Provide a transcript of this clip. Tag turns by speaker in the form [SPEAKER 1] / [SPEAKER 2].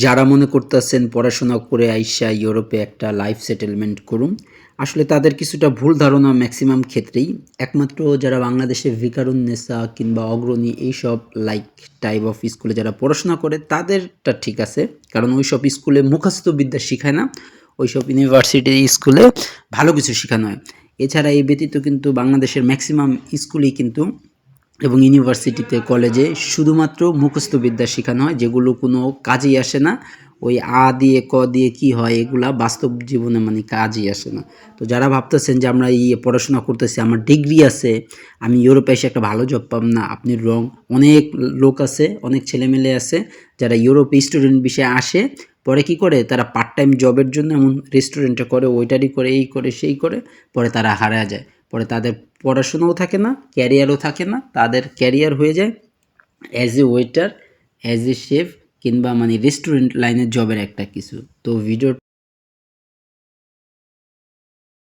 [SPEAKER 1] যারা মনে করতেছেন পড়াশোনা করে আইসা ইউরোপে একটা লাইফ সেটেলমেন্ট করুন, আসলে তাদের কিছুটা ভুল ধারণা ম্যাক্সিমাম ক্ষেত্রেই। একমাত্র যারা বাংলাদেশে ভিকারুননিসা কিংবা অগ্রণী এইসব লাইক টাইপ অফ স্কুলে যারা পড়াশোনা করে তাদেরটা ঠিক আছে। কারণ ওইসব স্কুলে মুখস্থ বিদ্যা শিখায় না। ওইসব ইউনিভার্সিটি স্কুলে ভালো কিছু শিখানো হয়। এছাড়া এই ব্যতীত কিন্তু বাংলাদেশের ম্যাক্সিমাম স্কুলেই কিন্তু এবং ইউনিভার্সিটিতে কলেজে শুধুমাত্র মুখস্থ বিদ্যা শেখানো হয়, যেগুলো কোনো কাজেই আসে না। ওই আ দিয়ে ক দিয়ে কি হয় এগুলা বাস্তব জীবনে মানে কাজেই আসে না। তো যারা ভাবতেছেন যে আমরা পড়াশোনা করতেছি, আমার ডিগ্রি আছে, আমি ইউরোপে এসে একটা ভালো জব পাব না, আপনি রং। অনেক লোক আছে, অনেক ছেলেমেলে আছে যারা ইউরোপে স্টুডেন্ট বিষয়ে আসে, পরে কি করে তারা পার্ট টাইম জবের জন্য এমন রেস্টুরেন্টে করে, ওয়েটারি করে, এই করে সেই করে, পরে তারা হারায় যায়। পরে তাদের পড়াশোনাও থাকে না, ক্যারিয়ারও থাকে না, তাদের ক্যারিয়ার হয়ে যায় as a waiter, as a chef কিংবা মানে রেস্টুরেন্ট লাইনের জবের একটা কিছু। তো ভিডিও